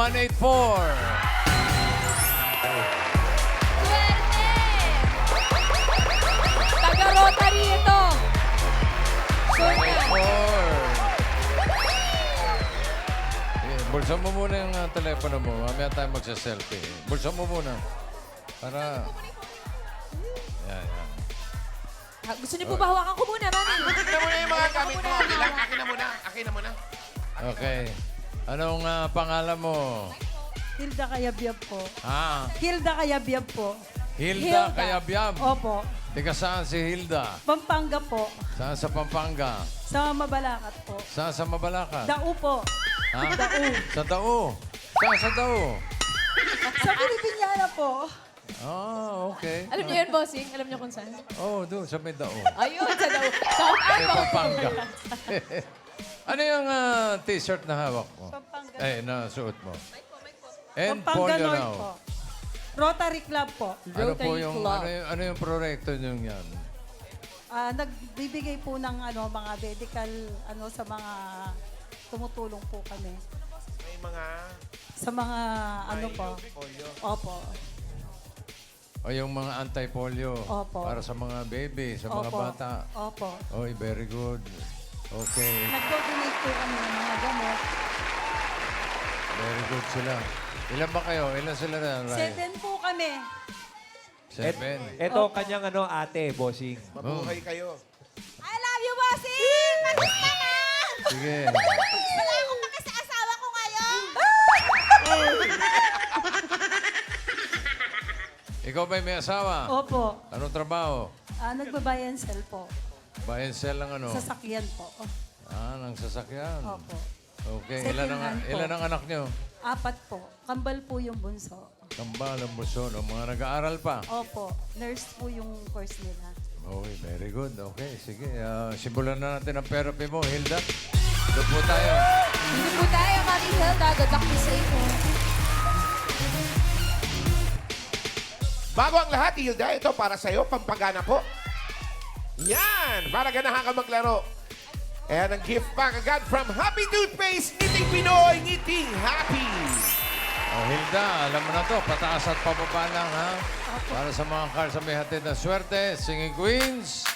Swerte! Taga-Rotary ito. Sure na. 184. Bulsa mo muna yung telepono mo. Mamaya tayo magsa-selfie. Bulsa mo muna. Para... Yan. Gusto niyo po ba hawakan ko muna, Mami? Akin na muna yung mga gamit mo. Okay lang. Akin na muna. Okay. Anong pangalan mo? Hilda Kayabyab po. Hilda Hilda. Kayabyab. Opo. Teka, saan si Hilda? Pampanga po. Saan sa Pampanga? Sa Mabalacat po. Saan sa Mabalacat? Dao po. Ha? Dao. Sa Dao. Saan sa Dao? Sa Pilipinyana po. Okay. Alam niyo yun, bossing? Alam niyo kung saan? Doon sa may Dao. Ayun, sa daw. South Sa Arco. Pampanga. Ano yung t-shirt na hawak mo? Pampanga. Na suot mo? And Pampanga polio North now. po. Rotary Club po. Ano po Rotary yung, Club. ano yung proyekto nyo yan? Nagbibigay po ng mga medical sa mga tumutulong po kami. May mga... Sa mga po. polio. Opo. O yung mga anti-polio. Opo. Para sa mga baby, sa mga Opo. bata. Opo. Oy, very good. Okay. Nag-donate po kami ng mga gamot. Very good sila. Ilan ba kayo? Ilan sila na, Ray? 7 po kami. 7. Ito ang kanyang ate, bossing. Mabuhay kayo. I love you, bossing! Mag-gusto na! Sige. Wala akong paki sa asawa ko ngayon. Ikaw ba'y may asawa? Opo. Anong trabaho? Nagbabayan sell po. Buy and sell ng ano? Sasakyan po. Ng sasakyan. Opo. Okay. Ilan Second hand po. ilan ang anak nyo? 4 po. Kambal po yung bunso. Kambal, ang buso. Mga nag-aaral pa. Opo. Nurse po yung course nila. Okay, very good. Okay, sige. Simulan na natin ang therapy mo, Hilda. Doon po tayo. Hindi po tayo, Mami Hilda. Good luck to sa inyo. Bago ang lahat, Hilda, ito para sa'yo, pampagana po. Yan! Para ganahan ka maglaro. Ayan ang gift pack agad from Happy Toothpaste. Ngiting Pinoy, ngiting happy. Hilda, alam mo na to. Pataas at pababa lang, ha? Para sa mga cars sa may hatid na swerte, Singing Queens.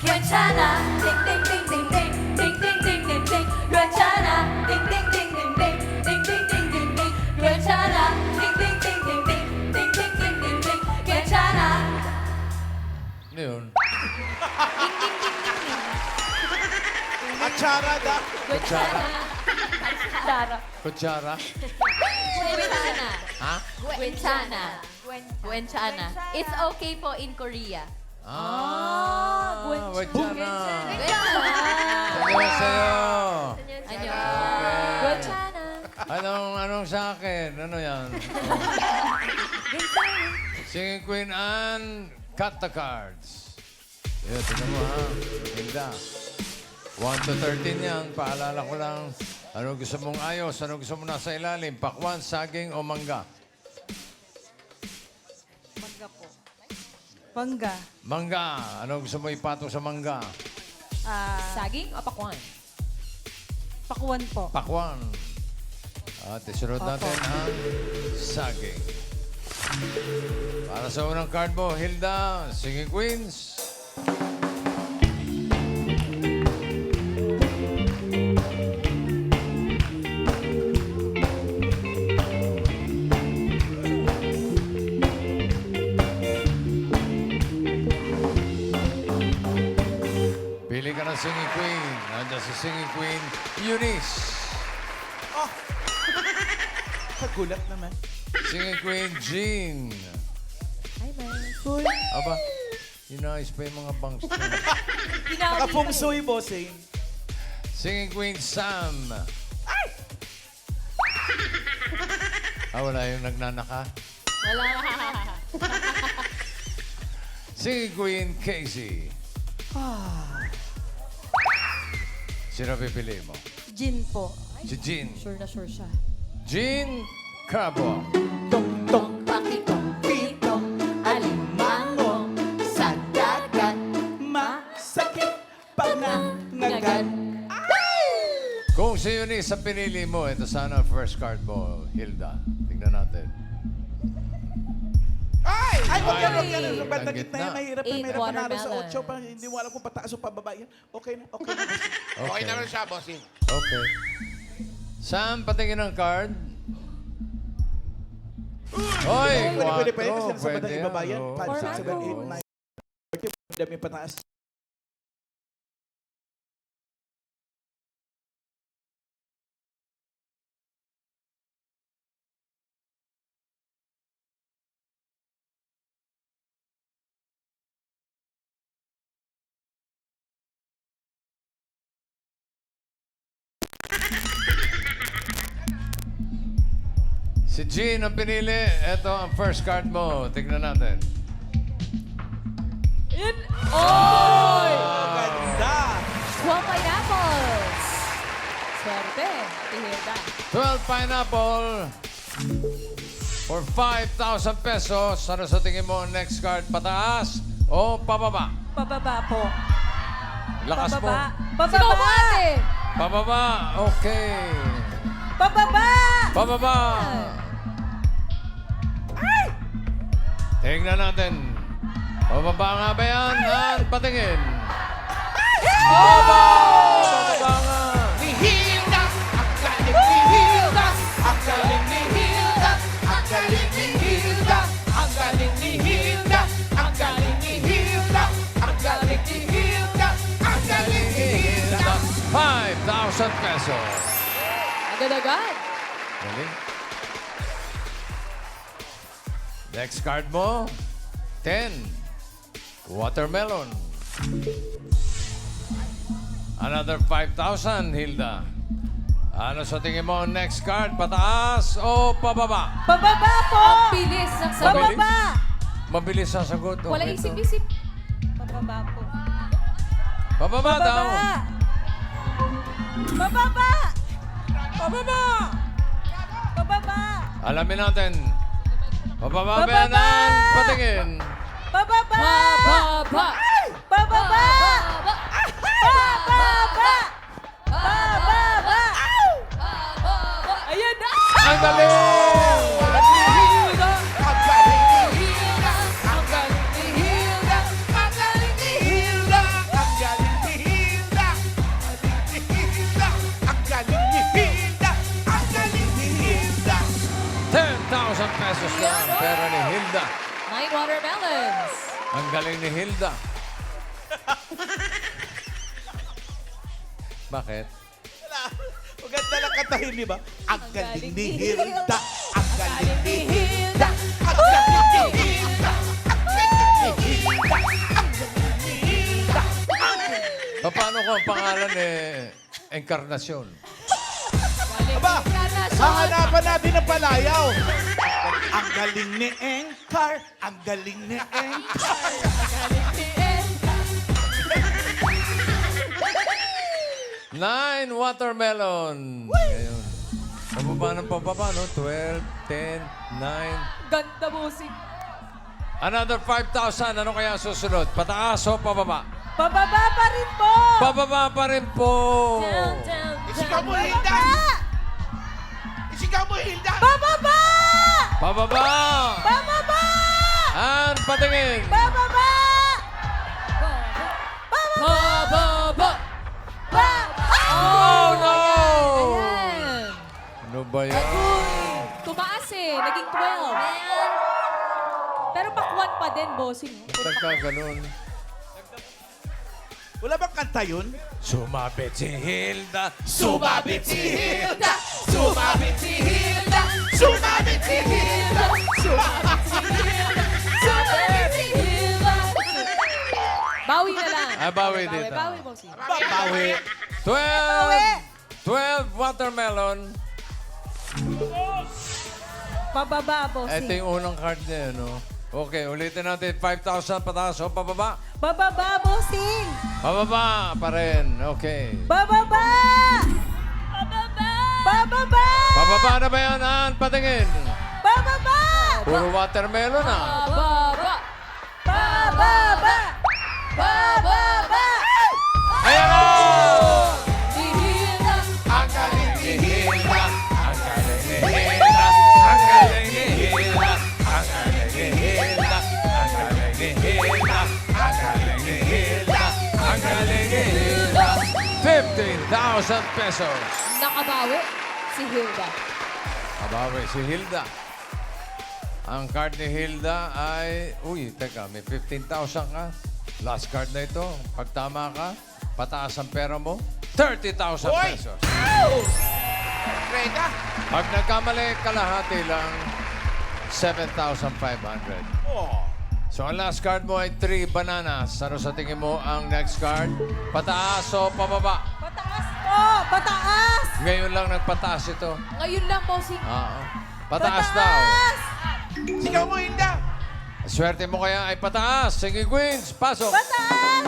Luciana, ding ding ding ding ding, ding ding ding ding ding. Luciana, ding ding ding ding ding, ding ding ding ding ding. Luciana, ding ding ding ding ding, ding ding ding ding ding. Luciana. Ano yun? Atsara da. Kutsara? Tara. Kutsara? Luciana. Ha? Luciana. Luciana. It's okay po in Korea. Kutsara. Luciana. Sa'yo. Anyo. Okay. Luciana. Anong sa akin? Ano yan? Singing Queen Anne, cut the cards. Yan, tignan mo ha. Hilda. 1 to 13 yan. Paalala ko lang. Ano gusto mong ayos? Ano gusto mo nasa ilalim? Pakwan, saging o mangga? Mangga po. Mangga. Mangga. Ano gusto mo ipatong sa mangga? Saging o pakwan? Pakuan po. Pakwan. At isunod natin ang saging. Para sa unang card mo, Hilda, Singing Queens. Pili ka ng Singing Queen. Nandiyan si Singing Queen, Eunice. Kagulat naman. Singing Queen, Jean. Hi, man. Aba, inayos pa yung mga bangs niya. Nakapungsoy, bossing. Singing Queen, Sam. Wala yung nagnanaka. Wala. Singing Queen, Casey. Sino pipili mo? Gin po. Si Jean. Sure na sure siya. Jean Crabo. Tok-tok. Pakitong pitong alimango sa dagat Masakit pag nangagat. Kung si Eunice ang pinili mo, ito sana ang first card mo, Hilda. Tingnan natin. Ay! Ay, okay, Ay, okay. Ano, ang bandang gitna. gitna yan. Mahirap na Eight mahirap manalo sa watermelon. 8 pa. Hindi mo alam kung pataas o pababa yan. Okay na, okay na. Okay naman siya, bossing. Okay. Sam, patingin ang card. Oy, Pwede pa yan kasi 4. nasa bandang ibaba yan. Oo. 5, 6, 7, 8, 9. Dami pataas. Si Jean ang pinili. Ito ang first card mo. Tignan natin. Oy! Ganda! 12 pineapples. Swerte. Tihilda. 12 pineapple for 5,000 pesos. Ano sa tingin mo ang next card? Pataas o pababa? Pababa po. Lakas mo. Pababa. Sigaw mo, Pababa. ate! Pababa. Okay. Pababa. Pababa. Tingnan natin. Pababa nga ba yan? At patingin. Pababa! Pababa nga. Ni Hilda! Ang galing ni Hilda! Ang galing ni Hilda! Ang galing ni Hilda! Ang galing ni Hilda! Ang galing ni Hilda! Ang galing ni Hilda! Ang galing ni Hilda! 5,000 pesos. Agad-agad. Galing. Next card mo, 10. Watermelon. Another 5,000, Hilda. Ano sa tingin mo ang next card? Pataas o pababa? Pababa po. Ang bilis ng sagot. Pababa. Mabilis ang sagot. Wala Okay to. isip-isip. Pababa po. Pababa daw. Pababa. Pababa. Pababa. Alamin natin. Pababa ba Pababa! yan ang patingin? Pababa. Pababa. Pababa. Pababa. Pababa. Pababa. Pababa. Ayan na! Ang galing! Ang galing ni Hilda! Ang galing ni Hilda! Ang galing ni Hilda! Ang galing ni Hilda! Ang galing ni Hilda! Ang galing ni Hilda! 10,000 pesos na ang pera ni Hilda. 9 watermelons. Ang galing ni Hilda. Bakit? Maganda lang kantahin, di ba? Ang galing ni Hilda. Ang galing ni Hilda! Ang galing ni Hilda! Ang galing ni Hilda! Ang galing ni Hilda! Paano ko ang pangalan Encarnacion? Aba, Encarnacion. hahanapan natin ng palayaw. Ang galing ni Engcar. Ang galing ni Engcar. Nine watermelon. Ngayon. Pababa ng pababa, no? 12, 10, 9. Ganda musik. Another 5,000. Ano kaya ang susunod? Pataas o pababa? Pababa pa rin po. Pababa pa rin po. Down, down, Isigaw mo, down. Hilda! Isigaw mo, Hilda! Pababa. Pababa! Pababa. At patingin. Pababa. Pababa. Oh, no! Ayan. Ano ba yan? Tumaas eh. Naging 12. Pero pakwan pa din, bossing. Ba't ka ganun? Wala bang kanta yun? Sumabit si Hilda. Sumabit si Hilda! Sumabit si Hilda! Sumabit si Hilda! Sumabit si Hilda! Sumabit si Hilda. Bawi na lang. Bawi dito. Bawi, bossing. Babawi. 12 watermelon. Pababa po. Ito yung unang card niya, no? Okay, ulitin natin. 5,000 pataas o pababa? Pababa, bossing. Pababa pa rin. Okay. Pababa. Pababa. Pababa na ba yan, Ann? Patingin. Pababa. Puro watermelon, ah. Pababa. Pababa. Pababa. Ayan na! Si Hilda. Ang pesos. Nakabawi si Hilda. Abawi, si Hilda. Ang card ni Hilda ay... Uy, teka, may 15,000 ka. Last card na ito. Pag tama ka, pataas ang pera mo, 30,000 Uy! pesos. Reda. Pag nagkamali, kalahati lang, 7,500. Oh. So, ang last card mo ay 3 bananas. Ano sa tingin mo ang next card? Pataas o pababa? Pataas po! Pataas! Ngayon lang nagpataas ito. Ngayon lang, bossing. Pataas daw. Sigaw mo, Hilda. Swerte mo kaya ay pataas. Sige, Queens, pasok. Pataas!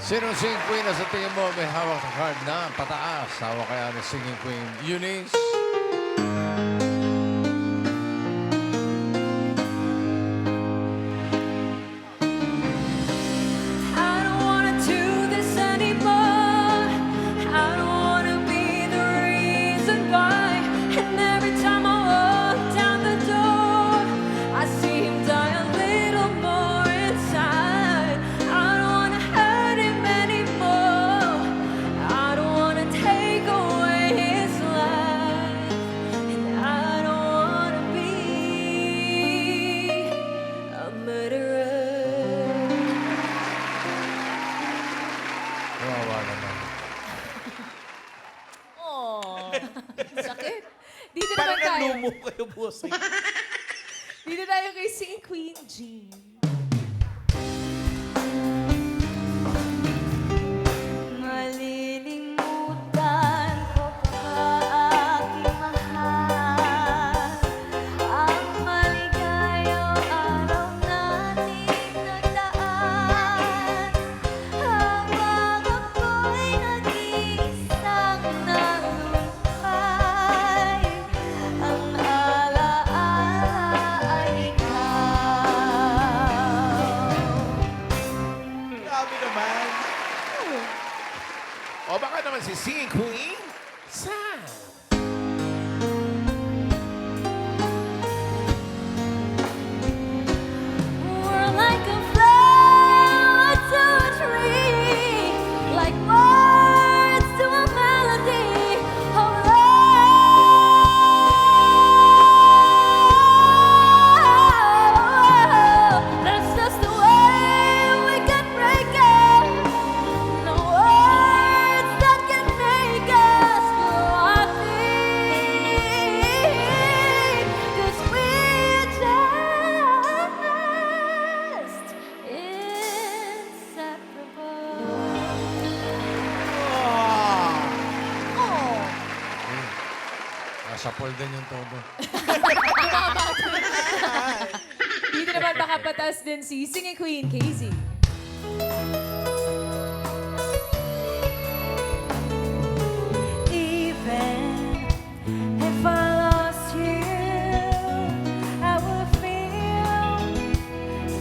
Sinong singing queen na sa tingin mo may hawak na card na pataas? Hawak kaya ni singing queen Eunice? I don't wanna do this anymore. I don't wanna be the reason why. And every time I walk down the door, I see him die a little more inside. I don't wanna hurt him anymore. I don't wanna take away his life. And I don't wanna be a murderer. Kawawa naman. Oh, sakit. Dito naman Parang tayo. nalumo kayo, bossing. Dito tayo kay Sing Queen Jean. Malilimutan ko pa aking mahal. Ang maligayang araw nating nagdaan. Habang ako'y nag-iisang nalulukay. Ang alaala ay ikaw. Grabe naman. O baka naman si Singing Queen Sam. We're like a flower to a tree, like words to a melody of love. That's just the way we can break it. No words that can make us happy, 'cause we're just inseparable. Oh. Nasa pool din yung todo. Dito naman makapatas din si Singing Queen, Casey. Even if I lost you, I would feel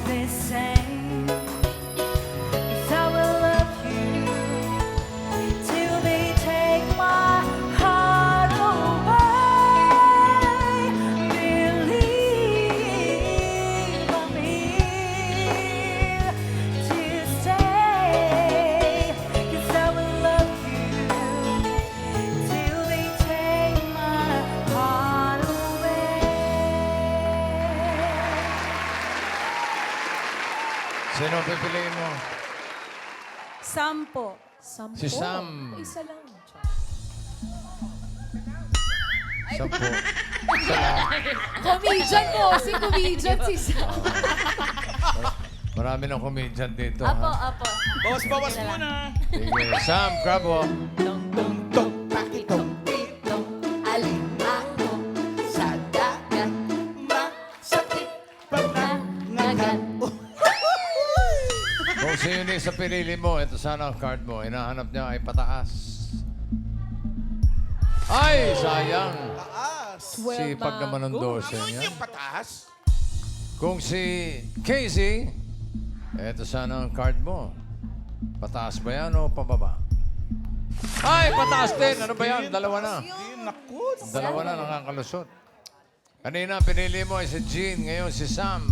the same. 'Cause I will love you till they take my heart away. Believe I'm here to stay. 'Cause I will love you till they take my heart away. Sino pipiliin mo? Sampo. Si Sam. Isa lang. Sampo. Isa lang. Comedian mo, si comedian si Sam. Marami ng comedian dito. Apo, Ha? apo. Bawas muna. Sige. Sam, grab mo. Tong pakitong pitong alimango sa dagat masakit Nagan. Kung si Eunice sa pinili mo, ito sana ang card mo. Hinahanap niya ay pataas. Ay, sayang. Taas. Sipag naman ng 12 Ano niya. yung pataas? Kung si Casey, ito sana ang card mo. Pataas ba yan o pababa? Ay, pataas din. Ano ba yan? Dalawa na. Naku. Dalawa na nakakalusot. Kanina, pinili mo ay si Jean. Ngayon, si Sam.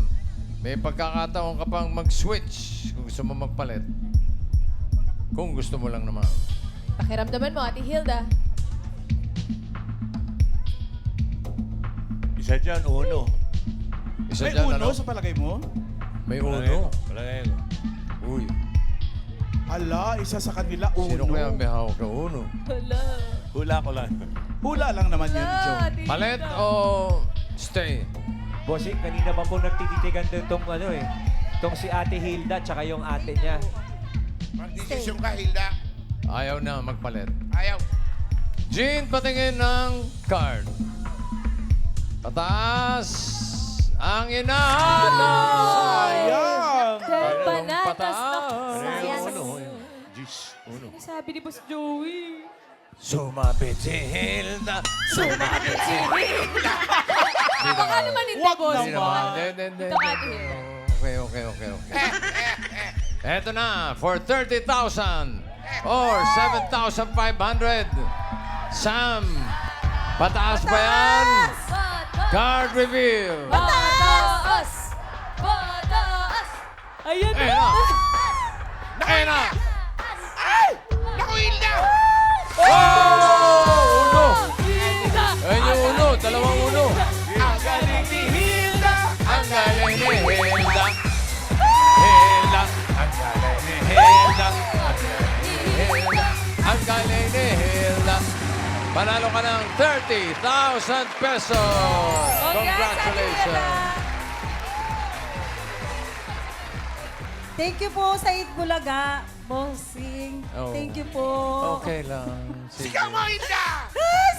May pagkakataon ka pang mag-switch kung gusto mo magpalit. Kung gusto mo lang naman. Pakiramdaman mo, Ate Hilda. Isa dyan, uno. Isa May dyan, uno ano? sa palagay mo? May uno. Palagay ko. Uy, Ala, isa sa kanila, uno. sino kaya may hawak na uno? Hala. Hula ko lang. Hula lang naman yun, Joe. Ate Palit Hilda. o stay? Bossing, kanina pa po nagtititigan doon tong ano eh. Tong si Ate Hilda tsaka yung ate niya. Magdesisyon ka, Hilda. Ayaw na magpalit. Ayaw. Jean, patingin ng card. Pataas ang inahanap. Sayang. Ten Talong panatas na pataas. sayang. Diyos, uno. Ano sabi ni Boss Joey? Sumabit si Hilda. Sumabit si Hilda. Baka naman hindi, Wag Boss. naman. Hindi. Ito, Ate Hilda. Okay. Eto na, for 30,000 or 7,500. Sam, pataas pa yan. Card reveal. Pataas! Pataas! Ayan Ayan na. Ayan na. Naku, Hilda! Oh! Uno. Hilda! Ayan yung uno. Dalawang uno. Ang galing ni Hilda! Ang galing ni Hilda. Hilda. Ang galing ni Hilda. Hilda. Ang galing ni Hilda. Panalo ka ng 30,000 pesos. Congratulations. Thank you po sa Bulaga, bossing. Oh. Thank you po. Okay lang. Sige. Ikaw mo, Hilda! Ay,